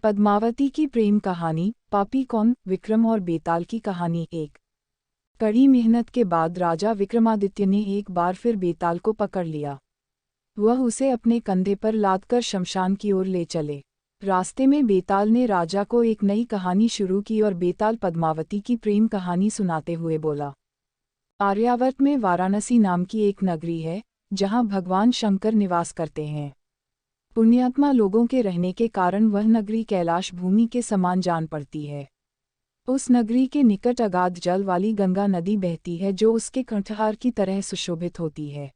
पद्मावती की प्रेम कहानी, पापी कौन, विक्रम और बेताल की कहानी। एक कड़ी मेहनत के बाद राजा विक्रमादित्य ने एक बार फिर बेताल को पकड़ लिया। वह उसे अपने कंधे पर लादकर शमशान की ओर ले चले। रास्ते में बेताल ने राजा को एक नई कहानी शुरू की और बेताल पद्मावती की प्रेम कहानी सुनाते हुए बोला। आर्यावर्त में वाराणसी नाम की एक नगरी है, जहाँ भगवान शंकर निवास करते हैं। पुण्यात्मा लोगों के रहने के कारण वह नगरी कैलाश भूमि के समान जान पड़ती है। उस नगरी के निकट अगाध जल वाली गंगा नदी बहती है, जो उसके कंठहार की तरह सुशोभित होती है।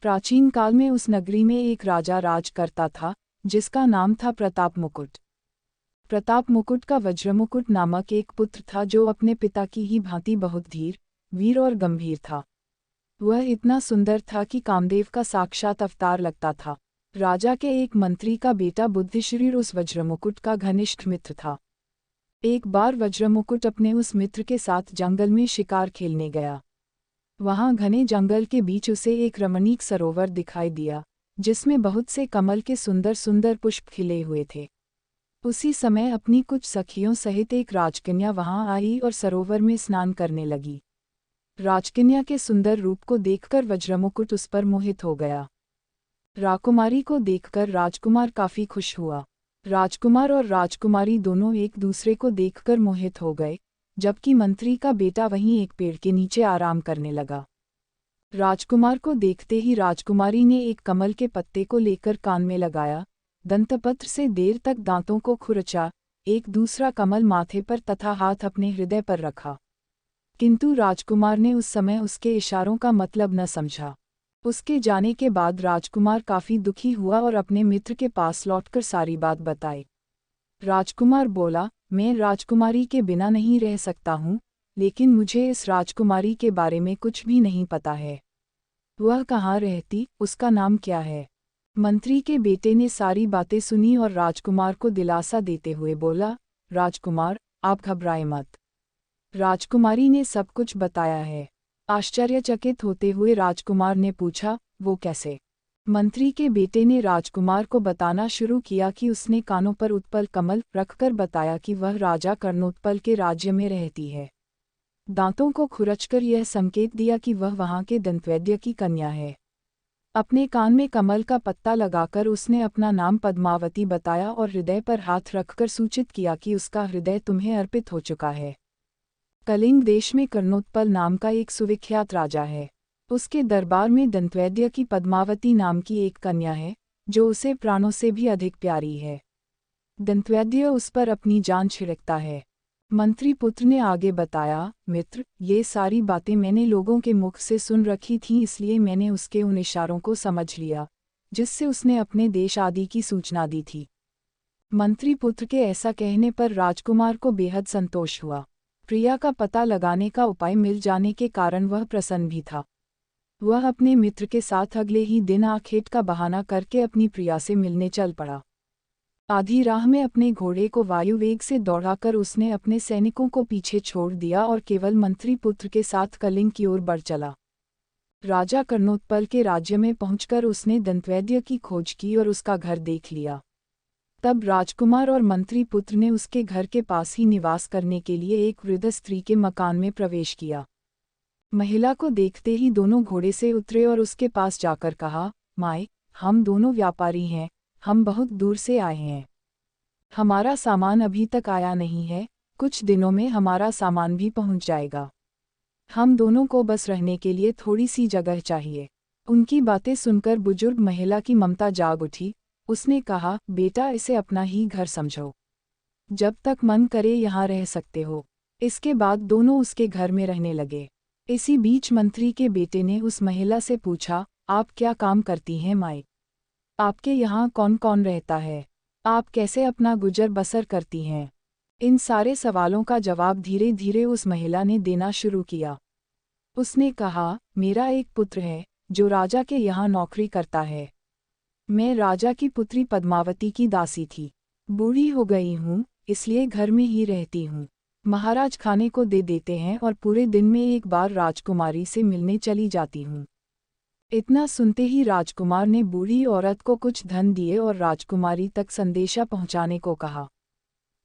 प्राचीन काल में उस नगरी में एक राजा राज करता था, जिसका नाम था प्रताप मुकुट। प्रताप मुकुट का वज्रमुकुट नामक एक पुत्र था, जो अपने पिता की ही भांति बहुत धीर, वीर और गंभीर था। वह इतना सुंदर था कि कामदेव का साक्षात अवतार लगता था। राजा के एक मंत्री का बेटा बुद्धिशरीर उस वज्रमुकुट का घनिष्ठ मित्र था। एक बार वज्रमुकुट अपने उस मित्र के साथ जंगल में शिकार खेलने गया। वहां घने जंगल के बीच उसे एक रमणीक सरोवर दिखाई दिया, जिसमें बहुत से कमल के सुंदर सुंदर पुष्प खिले हुए थे। उसी समय अपनी कुछ सखियों सहित एक राजकन्या वहां आई और सरोवर में स्नान करने लगी। राजकन्या के सुंदर रूप को देखकर वज्रमुकुट उस पर मोहित हो गया। राकुमारी को देखकर राजकुमार काफी खुश हुआ। राजकुमार और राजकुमारी दोनों एक दूसरे को देखकर मोहित हो गए, जबकि मंत्री का बेटा वहीं एक पेड़ के नीचे आराम करने लगा। राजकुमार को देखते ही राजकुमारी ने एक कमल के पत्ते को लेकर कान में लगाया, दंतपत्र से देर तक दांतों को खुरचा, एक दूसरा कमल माथे पर तथा हाथ अपने हृदय पर रखा। किंतु राजकुमार ने उस समय उसके इशारों का मतलब न समझा। उसके जाने के बाद राजकुमार काफी दुखी हुआ और अपने मित्र के पास लौटकर सारी बात बताई। राजकुमार बोला, मैं राजकुमारी के बिना नहीं रह सकता हूँ, लेकिन मुझे इस राजकुमारी के बारे में कुछ भी नहीं पता है। वह कहाँ रहती, उसका नाम क्या है? मंत्री के बेटे ने सारी बातें सुनी और राजकुमार को दिलासा देते हुए बोला, राजकुमार, आप घबराएं मत। राजकुमारी ने सब कुछ बताया है। आश्चर्यचकित होते हुए राजकुमार ने पूछा, वो कैसे? मंत्री के बेटे ने राजकुमार को बताना शुरू किया कि उसने कानों पर उत्पल कमल रखकर बताया कि वह राजा कर्णोत्पल के राज्य में रहती है। दांतों को खुरचकर यह संकेत दिया कि वह वहां के दंतवैद्य की कन्या है। अपने कान में कमल का पत्ता लगाकर उसने अपना नाम पद्मावती बताया और हृदय पर हाथ रखकर सूचित किया कि उसका हृदय तुम्हें अर्पित हो चुका है। कलिंग देश में कर्णोत्पल नाम का एक सुविख्यात राजा है। उसके दरबार में दंतवैद्य की पद्मावती नाम की एक कन्या है, जो उसे प्राणों से भी अधिक प्यारी है। दंतवैद्य उस पर अपनी जान छिड़कता है। मंत्री पुत्र ने आगे बताया, मित्र, ये सारी बातें मैंने लोगों के मुख से सुन रखी थीं, इसलिए मैंने उसके उन इशारों को समझ लिया, जिससे उसने अपने देश आदि की सूचना दी थी। मंत्री पुत्र के ऐसा कहने पर राजकुमार को बेहद संतोष हुआ। प्रिया का पता लगाने का उपाय मिल जाने के कारण वह प्रसन्न भी था। वह अपने मित्र के साथ अगले ही दिन आखेट का बहाना करके अपनी प्रिया से मिलने चल पड़ा। आधी राह में अपने घोड़े को वायुवेग से दौड़ाकर उसने अपने सैनिकों को पीछे छोड़ दिया और केवल मंत्री पुत्र के साथ कलिंग की ओर बढ़ चला। राजा कर्णोत्पल के राज्य में पहुंचकर उसने दंतवैद्य की खोज की और उसका घर देख लिया। तब राजकुमार और मंत्री पुत्र ने उसके घर के पास ही निवास करने के लिए एक वृद्ध स्त्री के मकान में प्रवेश किया। महिला को देखते ही दोनों घोड़े से उतरे और उसके पास जाकर कहा, माए, हम दोनों व्यापारी हैं, हम बहुत दूर से आए हैं। हमारा सामान अभी तक आया नहीं है, कुछ दिनों में हमारा सामान भी पहुंच जाएगा। हम दोनों को बस रहने के लिए थोड़ी सी जगह चाहिए। उनकी बातें सुनकर बुजुर्ग महिला की ममता जाग उठी। उसने कहा, बेटा, इसे अपना ही घर समझो। जब तक मन करे यहाँ रह सकते हो। इसके बाद दोनों उसके घर में रहने लगे। इसी बीच मंत्री के बेटे ने उस महिला से पूछा, आप क्या काम करती हैं माई? आपके यहाँ कौन कौन रहता है? आप कैसे अपना गुजर बसर करती हैं? इन सारे सवालों का जवाब धीरे धीरे उस महिला ने देना शुरू किया। उसने कहा, मेरा एक पुत्र है, जो राजा के यहाँ नौकरी करता है। मैं राजा की पुत्री पद्मावती की दासी थी। बूढ़ी हो गई हूँ, इसलिए घर में ही रहती हूँ। महाराज खाने को दे देते हैं और पूरे दिन में एक बार राजकुमारी से मिलने चली जाती हूँ। इतना सुनते ही राजकुमार ने बूढ़ी औरत को कुछ धन दिए और राजकुमारी तक संदेशा पहुँचाने को कहा।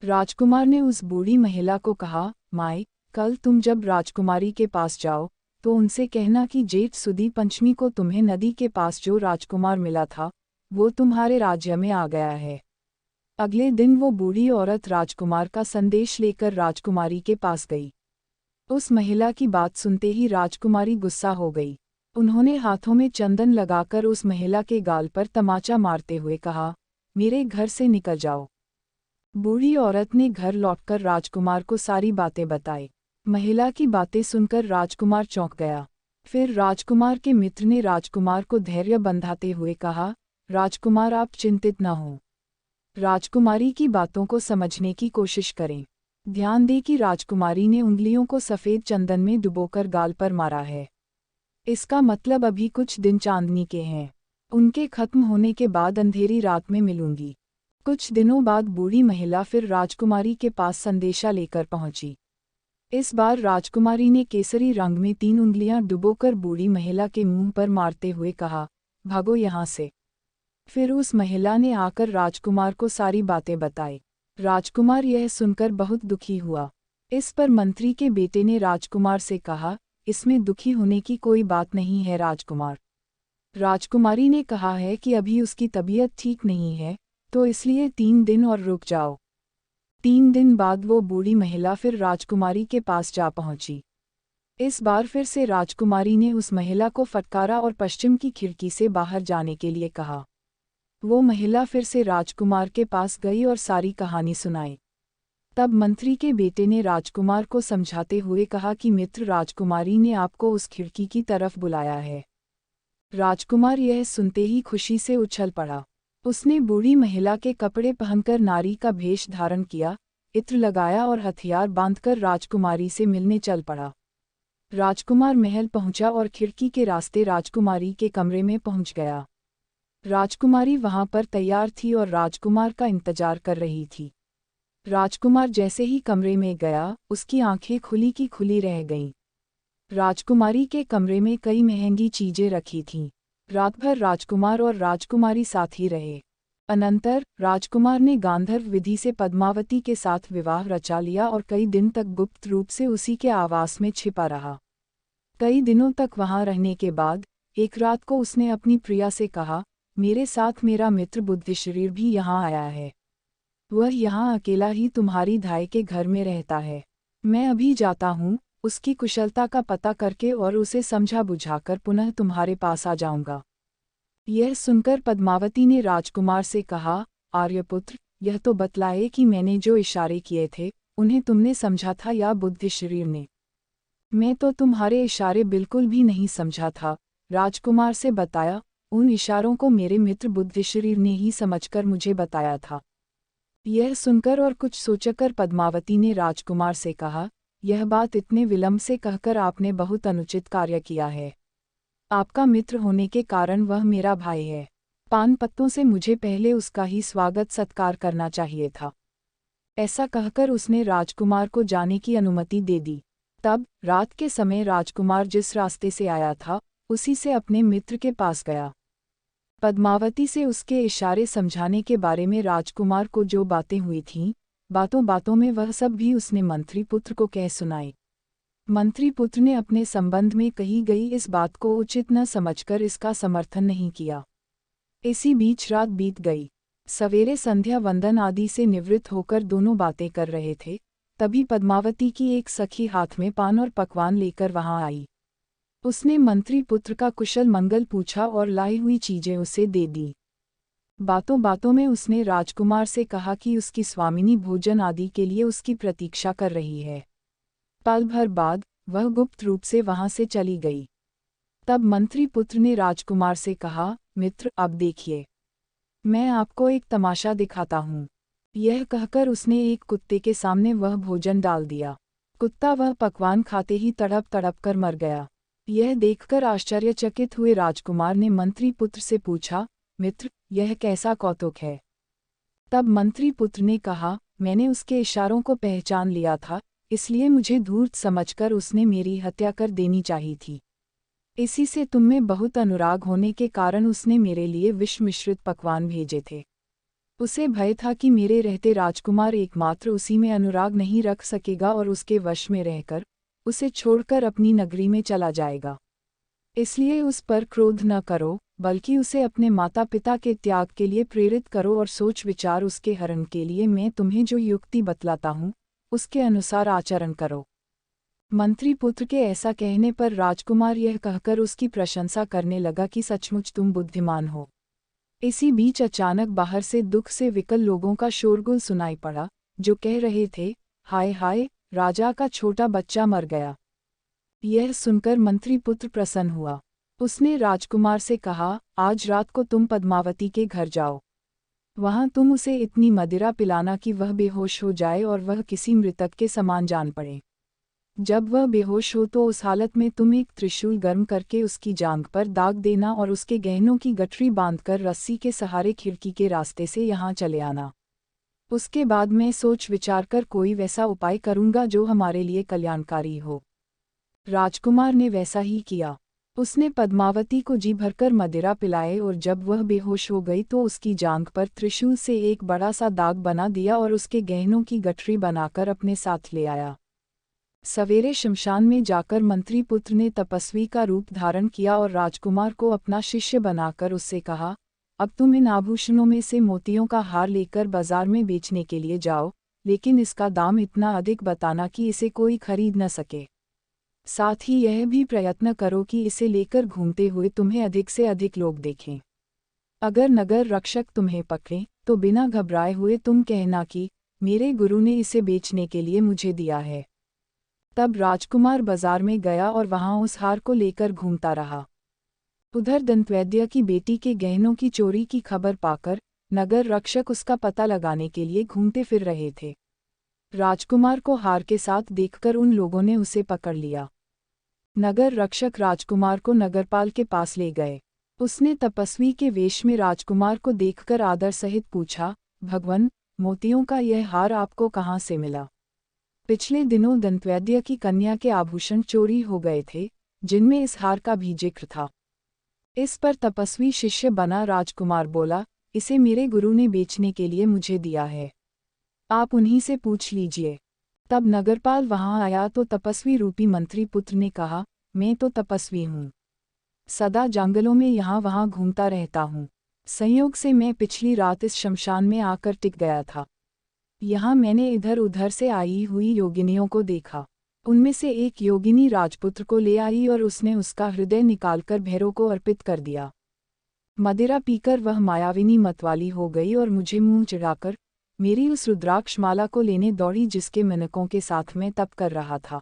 राजकुमार ने उस बूढ़ी महिला को कहा, माए, कल तुम जब राजकुमारी के पास जाओ तो उनसे कहना कि जेठ सुदी पंचमी को तुम्हें नदी के पास जो राजकुमार मिला था वो तुम्हारे राज्य में आ गया है। अगले दिन वो बूढ़ी औरत राजकुमार का संदेश लेकर राजकुमारी के पास गई। उस महिला की बात सुनते ही राजकुमारी गुस्सा हो गई। उन्होंने हाथों में चंदन लगाकर उस महिला के गाल पर तमाचा मारते हुए कहा, मेरे घर से निकल जाओ। बूढ़ी औरत ने घर लौटकर राजकुमार को सारी बातें बताई। महिला की बातें सुनकर राजकुमार चौंक गया। फिर राजकुमार के मित्र ने राजकुमार को धैर्य बंधाते हुए कहा, राजकुमार आप चिंतित न हो। राजकुमारी की बातों को समझने की कोशिश करें। ध्यान दें कि राजकुमारी ने उंगलियों को सफ़ेद चंदन में डुबोकर गाल पर मारा है। इसका मतलब अभी कुछ दिन चांदनी के हैं। उनके खत्म होने के बाद अंधेरी रात में मिलूंगी। कुछ दिनों बाद बूढ़ी महिला फिर राजकुमारी के पास संदेशा लेकर पहुंची। इस बार राजकुमारी ने केसरी रंग में 3 उंगलियां डुबोकर बूढ़ी महिला के मुंह पर मारते हुए कहा, भागो यहाँ से। फिर उस महिला ने आकर राजकुमार को सारी बातें बताई। राजकुमार यह सुनकर बहुत दुखी हुआ। इस पर मंत्री के बेटे ने राजकुमार से कहा, इसमें दुखी होने की कोई बात नहीं है राजकुमार। राजकुमारी ने कहा है कि अभी उसकी तबीयत ठीक नहीं है, तो इसलिए 3 दिन और रुक जाओ। 3 दिन बाद वो बूढ़ी महिला फिर राजकुमारी के पास जा पहुंची। इस बार फिर से राजकुमारी ने उस महिला को फटकारा और पश्चिम की खिड़की से बाहर जाने के लिए कहा। वो महिला फिर से राजकुमार के पास गई और सारी कहानी सुनाई। तब मंत्री के बेटे ने राजकुमार को समझाते हुए कहा कि मित्र राजकुमारी ने आपको उस खिड़की की तरफ बुलाया है। राजकुमार यह सुनते ही खुशी से उछल पड़ा। उसने बूढ़ी महिला के कपड़े पहनकर नारी का भेष धारण किया, इत्र लगाया और हथियार बांधकर राजकुमारी से मिलने चल पड़ा। राजकुमार महल पहुंचा और खिड़की के रास्ते राजकुमारी के कमरे में पहुंच गया। राजकुमारी वहां पर तैयार थी और राजकुमार का इंतजार कर रही थी। राजकुमार जैसे ही कमरे में गया, उसकी आंखें खुली की खुली रह गईं। राजकुमारी के कमरे में कई महंगी चीजें रखी थीं। रात भर राजकुमार और राजकुमारी साथ ही रहे। अनंतर राजकुमार ने गांधर्व विधि से पद्मावती के साथ विवाह रचा लिया और कई दिन तक गुप्त रूप से उसी के आवास में छिपा रहा। कई दिनों तक वहां रहने के बाद एक रात को उसने अपनी प्रिया से कहा, मेरे साथ मेरा मित्र बुद्धिशरीर भी यहाँ आया है। वह यहाँ अकेला ही तुम्हारी धाय के घर में रहता है। मैं अभी जाता हूँ, उसकी कुशलता का पता करके और उसे समझा बुझाकर पुनः तुम्हारे पास आ जाऊंगा। यह सुनकर पद्मावती ने राजकुमार से कहा, आर्यपुत्र, यह तो बतलाए कि मैंने जो इशारे किए थे उन्हें तुमने समझा था या बुद्धिशरीर ने? मैं तो तुम्हारे इशारे बिल्कुल भी नहीं समझा था। राजकुमार से बताया, उन इशारों को मेरे मित्र बुद्धिशरीर ने ही समझकर मुझे बताया था। यह सुनकर और कुछ सोचकर पद्मावती ने राजकुमार से कहा, यह बात इतने विलंब से कहकर आपने बहुत अनुचित कार्य किया है। आपका मित्र होने के कारण वह मेरा भाई है। पान पत्तों से मुझे पहले उसका ही स्वागत सत्कार करना चाहिए था। ऐसा कहकर उसने राजकुमार को जाने की अनुमति दे दी। तब रात के समय राजकुमार जिस रास्ते से आया था उसी से अपने मित्र के पास गया। पद्मावती से उसके इशारे समझाने के बारे में राजकुमार को जो बातें हुई थीं, बातों बातों में वह सब भी उसने मंत्री पुत्र को कह सुनाई। मंत्री पुत्र ने अपने संबंध में कही गई इस बात को उचित न समझकर इसका समर्थन नहीं किया। इसी बीच रात बीत गई। सवेरे संध्या वंदन आदि से निवृत्त होकर दोनों बातें कर रहे थे, तभी पद्मावती की एक सखी हाथ में पान और पकवान लेकर वहां आई। उसने मंत्री पुत्र का कुशल मंगल पूछा और लाई हुई चीजें उसे दे दी। बातों बातों में उसने राजकुमार से कहा कि उसकी स्वामिनी भोजन आदि के लिए उसकी प्रतीक्षा कर रही है। पल भर बाद वह गुप्त रूप से वहां से चली गई। तब मंत्री पुत्र ने राजकुमार से कहा, मित्र, अब देखिए, मैं आपको एक तमाशा दिखाता हूँ। यह कहकर उसने एक कुत्ते के सामने वह भोजन डाल दिया। कुत्ता वह पकवान खाते ही तड़प तड़प कर मर गया। यह देखकर आश्चर्यचकित हुए राजकुमार ने मंत्री पुत्र से पूछा, मित्र, यह कैसा कौतुक है? तब मंत्री पुत्र ने कहा, मैंने उसके इशारों को पहचान लिया था, इसलिए मुझे धूर्त समझकर उसने मेरी हत्या कर देनी चाहिए थी। इसी से तुम में बहुत अनुराग होने के कारण उसने मेरे लिए विष मिश्रित पकवान भेजे थे। उसे भय था कि मेरे रहते राजकुमार एकमात्र उसी में अनुराग नहीं रख सकेगा और उसके वश में रहकर उसे छोड़कर अपनी नगरी में चला जाएगा। इसलिए उस पर क्रोध न करो, बल्कि उसे अपने माता पिता के त्याग के लिए प्रेरित करो और सोच विचार उसके हरण के लिए मैं तुम्हें जो युक्ति बतलाता हूँ उसके अनुसार आचरण करो। मंत्री पुत्र के ऐसा कहने पर राजकुमार यह कहकर उसकी प्रशंसा करने लगा कि सचमुच तुम बुद्धिमान हो। इसी बीच अचानक बाहर से दुख से विकल लोगों का शोरगुल सुनाई पड़ा, जो कह रहे थे, हाय हाय, राजा का छोटा बच्चा मर गया। यह सुनकर मंत्री पुत्र प्रसन्न हुआ। उसने राजकुमार से कहा, आज रात को तुम पद्मावती के घर जाओ। वहां तुम उसे इतनी मदिरा पिलाना कि वह बेहोश हो जाए और वह किसी मृतक के समान जान पड़े। जब वह बेहोश हो तो उस हालत में तुम एक त्रिशूल गर्म करके उसकी जांघ पर दाग देना और उसके गहनों की गठरी बांधकर रस्सी के सहारे खिड़की के रास्ते से यहाँ चले आना। उसके बाद मैं सोच विचार कर कोई वैसा उपाय करूँगा जो हमारे लिए कल्याणकारी हो। राजकुमार ने वैसा ही किया। उसने पद्मावती को जी भरकर मदिरा पिलाए और जब वह बेहोश हो गई तो उसकी जांघ पर त्रिशूल से एक बड़ा सा दाग बना दिया और उसके गहनों की गठरी बनाकर अपने साथ ले आया। सवेरे शमशान में जाकर मंत्री पुत्र ने तपस्वी का रूप धारण किया और राजकुमार को अपना शिष्य बनाकर उससे कहा, अब तुम इन आभूषणों में से मोतियों का हार लेकर बाजार में बेचने के लिए जाओ, लेकिन इसका दाम इतना अधिक बताना कि इसे कोई खरीद न सके। साथ ही यह भी प्रयत्न करो कि इसे लेकर घूमते हुए तुम्हें अधिक से अधिक लोग देखें। अगर नगर रक्षक तुम्हें पकड़े तो बिना घबराए हुए तुम कहना कि मेरे गुरु ने इसे बेचने के लिए मुझे दिया है। तब राजकुमार बाजार में गया और वहां उस हार को लेकर घूमता रहा। उधर दंतवैद्य की बेटी के गहनों की चोरी की खबर पाकर नगर रक्षक उसका पता लगाने के लिए घूमते फिर रहे थे। राजकुमार को हार के साथ देखकर उन लोगों ने उसे पकड़ लिया। नगर रक्षक राजकुमार को नगरपाल के पास ले गए। उसने तपस्वी के वेश में राजकुमार को देखकर आदर सहित पूछा, भगवन, मोतियों का यह हार आपको कहाँ से मिला? पिछले दिनों दंतवैद्य की कन्या के आभूषण चोरी हो गए थे, जिनमें इस हार का भी जिक्र था। इस पर तपस्वी शिष्य बना राजकुमार बोला, इसे मेरे गुरु ने बेचने के लिए मुझे दिया है। आप उन्हीं से पूछ लीजिए। तब नगरपाल वहां आया तो तपस्वी रूपी मंत्री पुत्र ने कहा, मैं तो तपस्वी हूँ। सदा जंगलों में यहाँ वहाँ घूमता रहता हूँ। संयोग से मैं पिछली रात इस शमशान में आकर टिक गया था। यहाँ मैंने इधर उधर से आई हुई योगिनियों को देखा। उनमें से एक योगिनी राजपुत्र को ले आई और उसने उसका हृदय निकालकर भैरव को अर्पित कर दिया। मदिरा पीकर वह मायाविनी मतवाली हो गई और मुझे मुंह चिढ़ाकर मेरी उस रुद्राक्ष माला को लेने दौड़ी जिसके मिनकों के साथ मैं तप कर रहा था।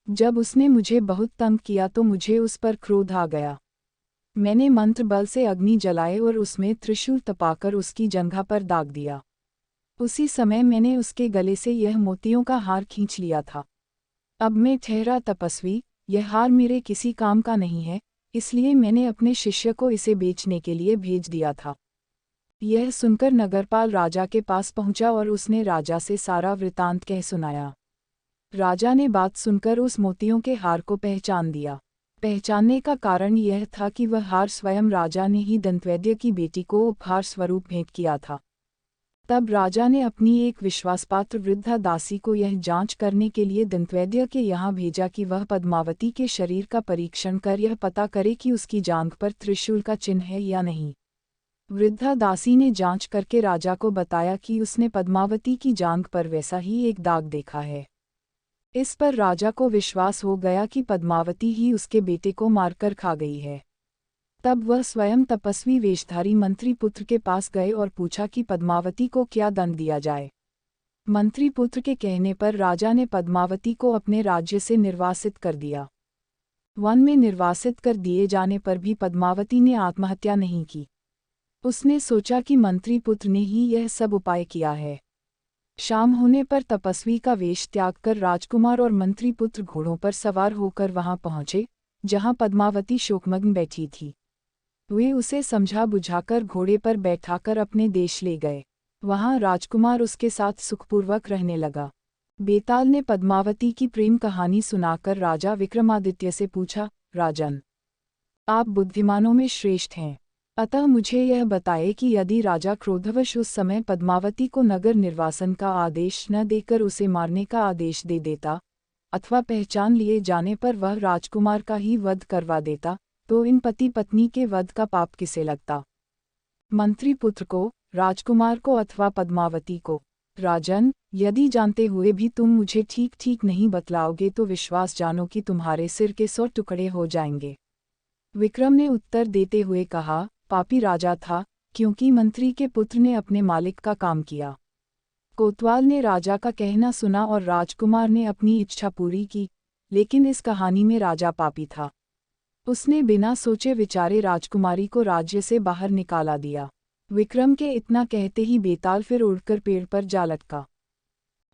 जब उसने मुझे बहुत तंग किया तो मुझे उस पर क्रोध आ गया। मैंने मंत्र बल से अग्नि जलाए और उसमें त्रिशूल तपाकर उसकी जंघा पर दाग दिया। उसी समय मैंने उसके गले से यह मोतियों का हार खींच लिया था। अब मैं ठहरा तपस्वी, यह हार मेरे किसी काम का नहीं है, इसलिए मैंने अपने शिष्य को इसे बेचने के लिए भेज दिया था। यह सुनकर नगरपाल राजा के पास पहुंचा और उसने राजा से सारा वृतांत कह सुनाया। राजा ने बात सुनकर उस मोतियों के हार को पहचान दिया। पहचानने का कारण यह था कि वह हार स्वयं राजा ने ही दंतवैद्य की बेटी को उपहार स्वरूप भेंट किया था। तब राजा ने अपनी एक विश्वासपात्र वृद्धा दासी को यह जांच करने के लिए दंतवैद्य के यहाँ भेजा कि वह पद्मावती के शरीर का परीक्षण कर यह पता करे कि उसकी जांघ पर त्रिशूल का चिन्ह है या नहीं। वृद्धा दासी ने जांच करके राजा को बताया कि उसने पद्मावती की जांघ पर वैसा ही एक दाग देखा है। इस पर राजा को विश्वास हो गया कि पद्मावती ही उसके बेटे को मारकर खा गई है। तब वह स्वयं तपस्वी वेशधारी मंत्री पुत्र के पास गए और पूछा कि पद्मावती को क्या दंड दिया जाए। मंत्री पुत्र के कहने पर राजा ने पद्मावती को अपने राज्य से निर्वासित कर दिया। वन में निर्वासित कर दिए जाने पर भी पद्मावती ने आत्महत्या नहीं की। उसने सोचा कि मंत्री पुत्र ने ही यह सब उपाय किया है। शाम होने पर तपस्वी का वेश त्याग कर राजकुमार और मंत्री पुत्र घोड़ों पर सवार होकर वहां पहुंचे, जहां पद्मावती शोकमग्न बैठी थी। वे उसे समझा बुझाकर घोड़े पर बैठाकर अपने देश ले गए। वहां राजकुमार उसके साथ सुखपूर्वक रहने लगा। बेताल ने पद्मावती की प्रेम कहानी सुनाकर राजा विक्रमादित्य से पूछा, राजन, आप बुद्धिमानों में श्रेष्ठ हैं। अतः मुझे यह बताए कि यदि राजा क्रोधवश उस समय पद्मावती को नगर निर्वासन का आदेश न देकर उसे मारने का आदेश दे देता, अथवा पहचान लिए जाने पर वह राजकुमार का ही वध करवा देता, तो इन पति पत्नी के वध का पाप किसे लगता? मंत्री पुत्र को, राजकुमार को अथवा पद्मावती को? राजन, यदि जानते हुए भी तुम मुझे ठीक ठीक नहीं बतलाओगे तो विश्वास जानो कि तुम्हारे सिर के 100 टुकड़े हो जाएंगे। विक्रम ने उत्तर देते हुए कहा, पापी राजा था, क्योंकि मंत्री के पुत्र ने अपने मालिक का काम किया। कोतवाल ने राजा का कहना सुना और राजकुमार ने अपनी इच्छा पूरी की, लेकिन इस कहानी में राजा पापी था। उसने बिना सोचे विचारे राजकुमारी को राज्य से बाहर निकाला दिया। विक्रम के इतना कहते ही बेताल फिर उड़कर पेड़ पर जा लटका।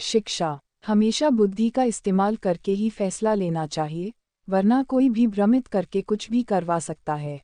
शिक्षा: हमेशा बुद्धि का इस्तेमाल करके ही फैसला लेना चाहिए, वरना कोई भी भ्रमित करके कुछ भी करवा सकता है।